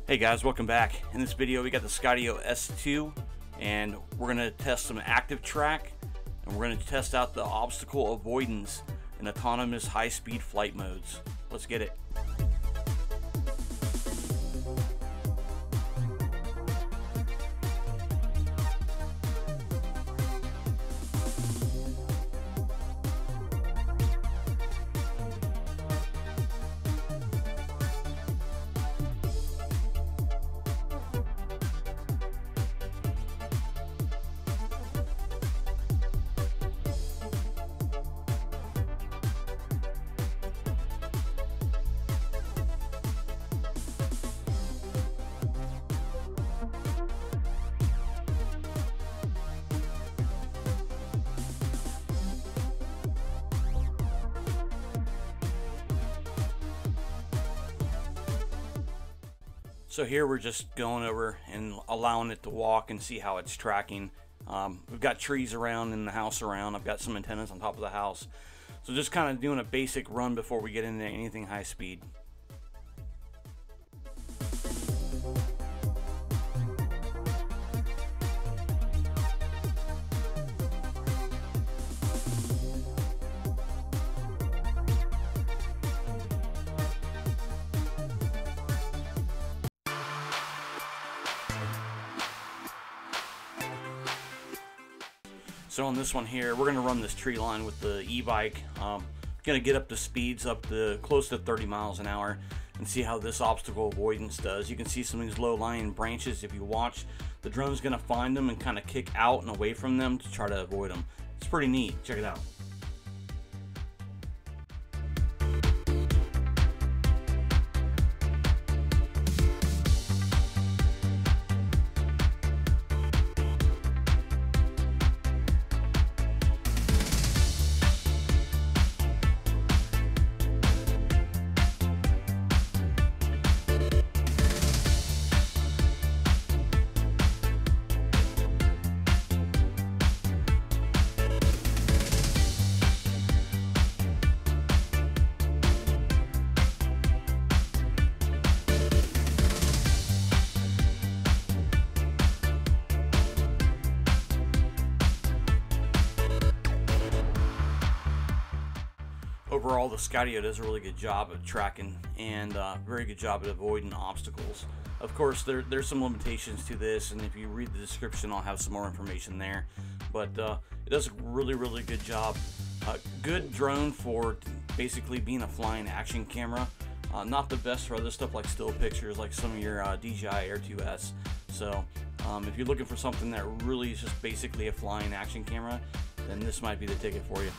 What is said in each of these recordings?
Hey guys, welcome back. In this video we got the Skydio S2 and we're going to test some active track and we're going to test out the obstacle avoidance in autonomous high-speed flight modes. Let's get it. So here we're just going over and allowing it to walk and see how it's tracking. We've got trees around in the house around. I've got some antennas on top of the house. So just kind of doing a basic run before we get into anything high speed. So on this one here, we're going to run this tree line with the e-bike. Going to get up to speeds up to close to 30 miles an hour and see how this obstacle avoidance does. You can see some of these low-lying branches. If you watch, the drone's going to find them and kind of kick out and away from them to try to avoid them. It's pretty neat. Check it out. Overall, the Skydio does a really good job of tracking and very good job at avoiding obstacles. Of course, there's some limitations to this, and if you read the description, I'll have some more information there. But it does a really good job. Good drone for basically being a flying action camera. Not the best for other stuff like still pictures, like some of your DJI Air 2S. So if you're looking for something that really is just basically a flying action camera, then this might be the ticket for you.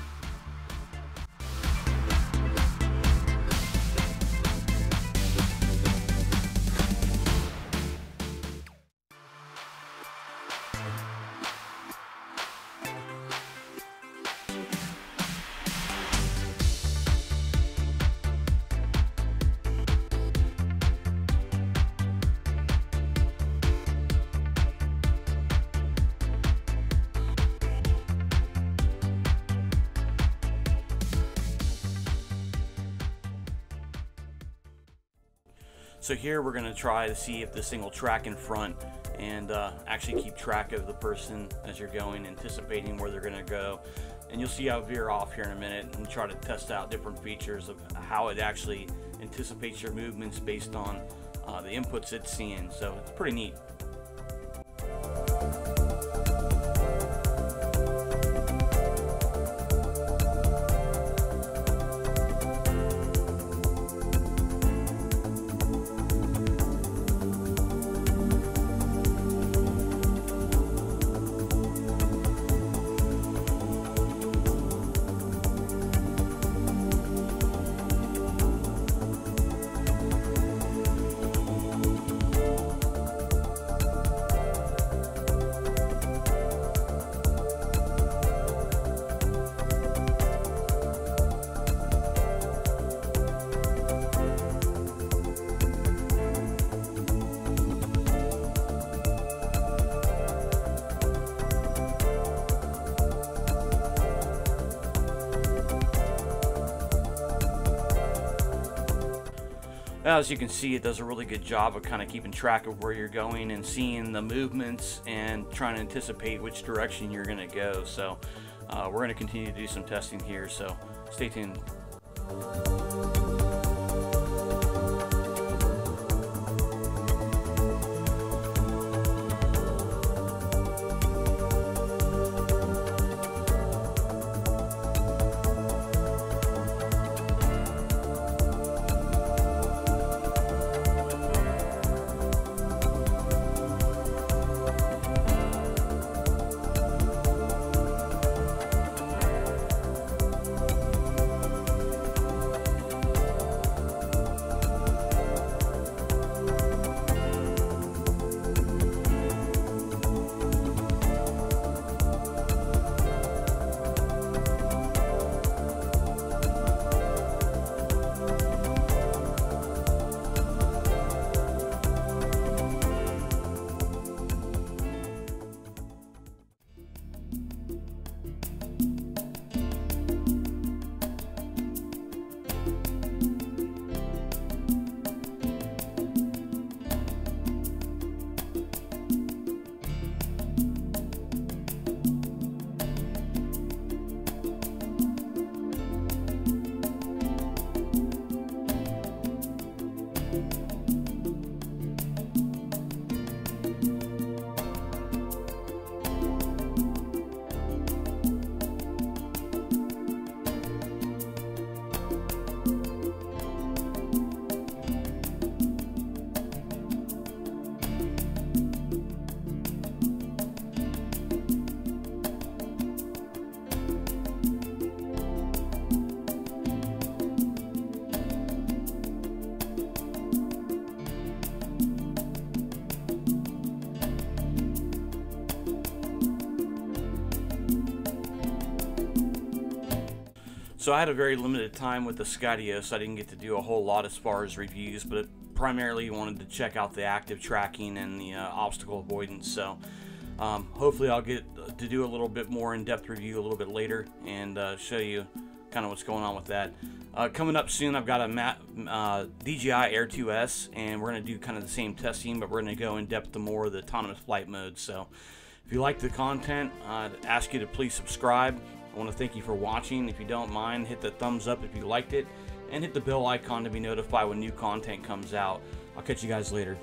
So here we're going to try to see if this thing will track in front and actually keep track of the person as you're going, anticipating where they're going to go. And you'll see I'll veer off here in a minute and try to test out different features of how it actually anticipates your movements based on the inputs it's seeing. So it's pretty neat. As you can see, it does a really good job of kind of keeping track of where you're going and seeing the movements and trying to anticipate which direction you're going to go. So we're going to continue to do some testing here, so stay tuned. So I had a very limited time with the Skydio, so I didn't get to do a whole lot as far as reviews, but primarily wanted to check out the active tracking and the obstacle avoidance. So hopefully I'll get to do a little bit more in-depth review a little bit later and show you kind of what's going on with that. Coming up soon, I've got a DJI Air 2S, and we're going to do kind of the same testing, but we're going to go in depth to more of the autonomous flight mode. So if you like the content, I'd ask you to please subscribe. I want to thank you for watching. If you don't mind, hit the thumbs up if you liked it, and hit the bell icon to be notified when new content comes out. I'll catch you guys later.